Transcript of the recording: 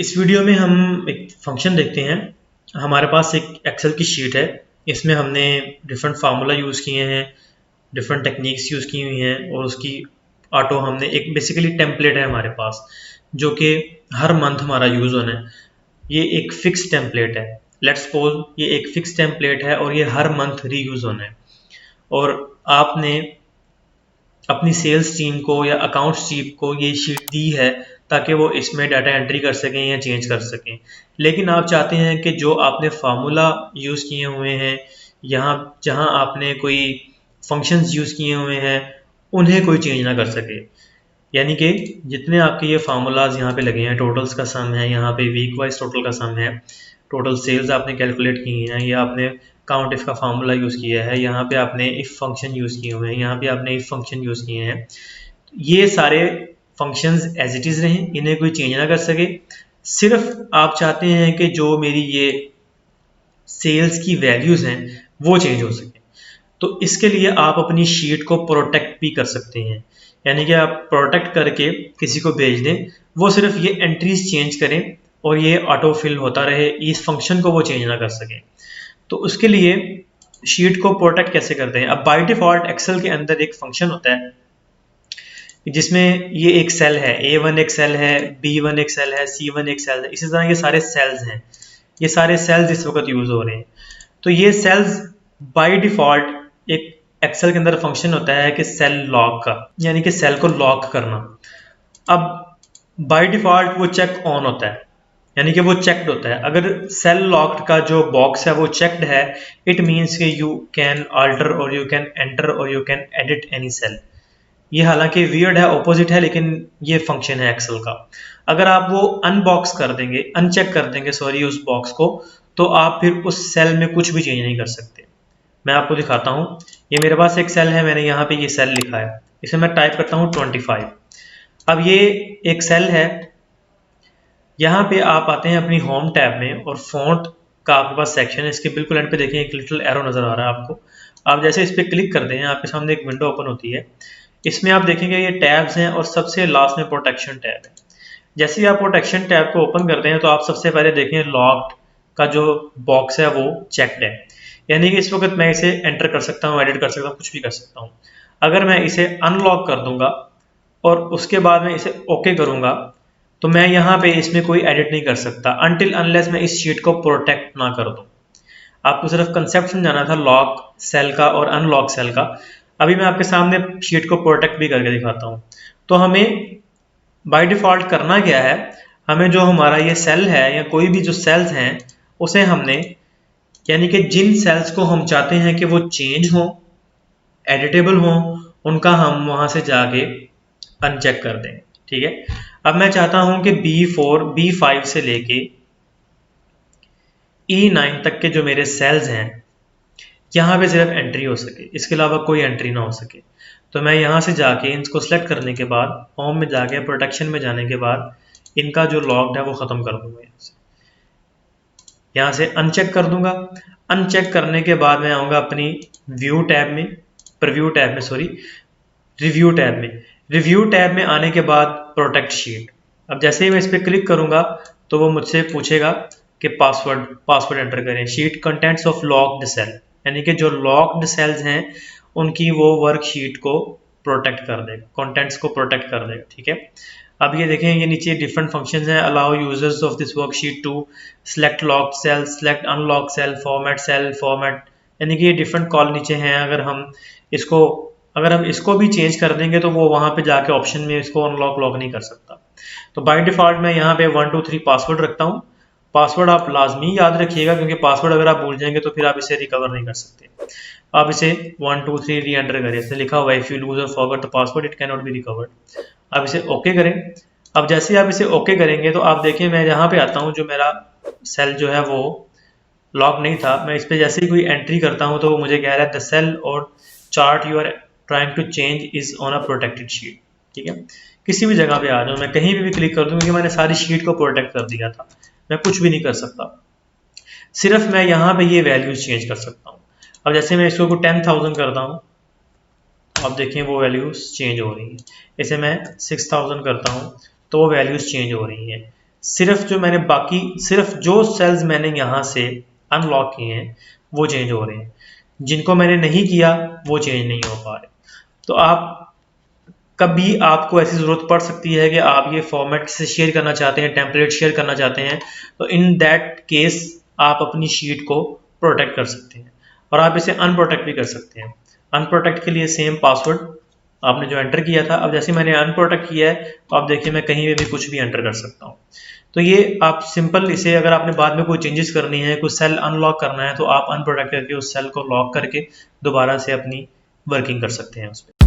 इस वीडियो में हम एक फंक्शन देखते हैं। हमारे पास एक एक्सेल की शीट है। इसमें हमने डिफरेंट फार्मूला यूज़ किए हैं, डिफरेंट टेक्निक्स यूज़ की हुई हैं और उसकी ऑटो हमने एक बेसिकली टेम्पलेट है हमारे पास जो कि हर मंथ हमारा यूज़ होना है। ये एक फिक्स टेम्पलेट है। लेट्स सपोज ये एक फिक्स टेम्पलेट है और ये हर मंथ रीयूज़ होना है और आपने अपनी सेल्स टीम को या अकाउंट्स टीम को ये शीट दी है ताकि वो इसमें डाटा एंट्री कर सकें या चेंज कर सकें। लेकिन आप चाहते हैं कि जो आपने फार्मूला यूज़ किए हुए हैं, यहाँ जहाँ आपने कोई फंक्शंस यूज़ किए हुए हैं, उन्हें कोई चेंज ना कर सके। यानी कि जितने आपके ये फार्मूलाज यहाँ पे लगे हैं, टोटल्स का सम है, यहाँ पे वीक वाइज टोटल का सम है, टोटल सेल्स आपने कैलकुलेट की हैं, या आपने काउंट इफ का फार्मूला यूज़ किया है, यहाँ पे आपने इफ फंक्शन यूज़ किए हुए हैं, यहाँ पे आपने इफ फंक्शन यूज़ किए हैं। ये सारे फंक्शंस एज इट इज़ रहें, इन्हें कोई चेंज ना कर सके। सिर्फ आप चाहते हैं कि जो मेरी ये सेल्स की वैल्यूज़ हैं वो चेंज हो सके। तो इसके लिए आप अपनी शीट को प्रोटेक्ट भी कर सकते हैं, यानी कि आप प्रोटेक्ट करके किसी को भेज दें, वो सिर्फ ये एंट्रीज चेंज करें और ये ऑटो फिल होता रहे, इस फंक्शन को वो चेंज ना कर सके। तो उसके लिए शीट को प्रोटेक्ट कैसे करते हैं? अब बाय डिफॉल्ट एक्सेल के अंदर एक फंक्शन होता है जिसमें ये एक सेल है, A1 एक सेल है, B1 एक सेल है, C1 एक सेल है, इसी तरह ये सारे सेल्स हैं। ये सारे सेल्स इस वक्त यूज हो रहे हैं। तो ये सेल्स बाय डिफॉल्ट एक एक्सेल के अंदर फंक्शन होता है कि सेल लॉक का, यानी कि सेल को लॉक करना। अब बाय डिफॉल्ट वो चेक ऑन होता है, यानी कि वो चेक्ड होता है। अगर सेल लॉक्ड का जो बॉक्स है वो चेक्ड है, इट मीन्स कि यू कैन अल्टर और यू कैन एंटर और you can edit any cell. ये हालांकि वियर्ड है, ऑपोजिट है, लेकिन ये फंक्शन है एक्सेल का। अगर आप वो अनबॉक्स कर देंगे, अनचेक कर देंगे सॉरी उस बॉक्स को, तो आप फिर उस सेल में कुछ भी चेंज नहीं कर सकते। मैं आपको दिखाता हूँ। ये मेरे पास एक सेल है, मैंने यहाँ पे ये सेल लिखा है, इसे मैं टाइप करता हूँ 25। अब ये एक सेल है। यहाँ पे आप आते हैं अपनी होम टैब में और फॉन्ट का आपके पास सेक्शन है, इसके बिल्कुल एंड पे देखें एक लिटिल एरो नजर आ रहा है आपको। आप जैसे इस पर क्लिक करते हैं, आपके सामने एक विंडो ओपन होती है। इसमें आप देखेंगे ये टैब्स हैं और सबसे लास्ट में प्रोटेक्शन टैब है। जैसे ही आप प्रोटेक्शन टैब को ओपन करते हैं तो आप सबसे पहले देखें लॉक्ड का जो बॉक्स है वो चेक्ड है, यानी कि इस वक्त मैं इसे एंटर कर सकता हूँ, एडिट कर सकता हूँ, कुछ भी कर सकता हूँ। अगर मैं इसे अनलॉक कर दूंगा और उसके बाद मैं इसे ओके करूंगा तो मैं यहाँ पे इसमें कोई एडिट नहीं कर सकता अनटिल अनलेस मैं इस शीट को प्रोटेक्ट ना कर दूं। आपको सिर्फ कंसेप्ट समझाना था लॉक सेल का और अनलॉक सेल का। अभी मैं आपके सामने शीट को प्रोटेक्ट भी करके दिखाता हूँ। तो हमें बाय डिफॉल्ट करना क्या है, हमें जो हमारा ये सेल है या कोई भी जो सेल्स हैं उसे हमने, यानी कि जिन सेल्स को हम चाहते हैं कि वो चेंज हो, एडिटेबल हो, उनका हम वहां से जाके अनचेक कर दें। ठीक है। अब मैं चाहता हूं कि B4 B5 से लेके E9 तक के जो मेरे सेल्स हैं यहाँ पे सिर्फ एंट्री हो सके, इसके अलावा कोई एंट्री ना हो सके। तो मैं यहाँ से जाके इनको सेलेक्ट करने के बाद होम में जाके प्रोटेक्शन में जाने के बाद इनका जो लॉक्ड है वो ख़त्म कर दूंगा। यहाँ से अनचेक कर दूंगा। अनचेक करने के बाद मैं आऊँगा अपनी व्यू टैब में, प्रीव्यू टैब में सॉरी, रिव्यू टैब में। रिव्यू टैब में आने के बाद प्रोटेक्ट शीट। अब जैसे ही मैं इस पर क्लिक करूँगा तो वो मुझसे पूछेगा कि पासवर्ड एंटर करें। Sheet contents of locked cell, यानी कि जो लॉक्ड सेल्स हैं उनकी वो वर्कशीट को प्रोटेक्ट कर देगा, कंटेंट्स को प्रोटेक्ट कर देगा। ठीक है। अब ये देखें, ये नीचे डिफरेंट फंक्शंस हैं। Allow users of this worksheet to select locked cell, select unlock cell, format cell, format, यानी कि ये डिफरेंट कॉल नीचे हैं। अगर हम इसको भी चेंज कर देंगे तो वो वहाँ पे जाके ऑप्शन में इसको अनलॉक लॉक नहीं कर सकता। तो बाय डिफॉल्ट मैं यहाँ पे 1 2 3 पासवर्ड रखता हूँ। पासवर्ड आप लाजमी याद रखिएगा, क्योंकि पासवर्ड अगर आप भूल जाएंगे तो फिर आप इसे रिकवर नहीं कर सकते। आप इसे 1 2 3 री एंटर करें। इसमें लिखा हुआ है इफ यू लूज और forget the password it can not be recovered. आप इसे ओके करें। अब जैसे आप इसे ओके करेंगे तो आप देखिए मैं यहाँ पे आता हूँ, जो मेरा सेल जो है वो लॉक नहीं था, मैं इस पर जैसे ही कोई एंट्री करता हूँ तो वो मुझे कह रहा है the cell or chart you are trying to change is on a protected sheet. ठीक है। किसी भी जगह पे आ जाऊँ, मैं कहीं भी क्लिक कर दूँ, क्योंकि मैंने सारी शीट को प्रोटेक्ट कर दिया था, मैं कुछ भी नहीं कर सकता। सिर्फ मैं यहाँ पे ये वैल्यूज चेंज कर सकता हूँ। अब जैसे मैं इसको 10,000 करता हूँ, अब देखें वो वैल्यूज चेंज हो रही हैं। इसे मैं 6,000 करता हूँ तो वो वैल्यूज चेंज हो रही हैं। सिर्फ जो सेल्स मैंने यहाँ से अनलॉक किए हैं वो चेंज हो रहे हैं, जिनको मैंने नहीं किया वो चेंज नहीं हो पा रहे। तो कभी आपको ऐसी ज़रूरत पड़ सकती है कि आप ये फॉर्मेट से शेयर करना चाहते हैं, टेम्पलेट शेयर करना चाहते हैं, तो इन दैट केस आप अपनी शीट को प्रोटेक्ट कर सकते हैं और आप इसे अनप्रोटेक्ट भी कर सकते हैं। अनप्रोटेक्ट के लिए सेम पासवर्ड आपने जो एंटर किया था, अब जैसे मैंने अनप्रोटेक्ट किया है तो आप देखिए मैं कहीं भी कुछ भी एंटर कर सकता हूँ। तो ये आप सिंपल इसे, अगर आपने बाद में कोई चेंजेस करनी है, कोई सेल अनलॉक करना है, तो आप अनप्रोटेक्ट करके उस सेल को लॉक करके दोबारा से अपनी वर्किंग कर सकते हैं उस पर।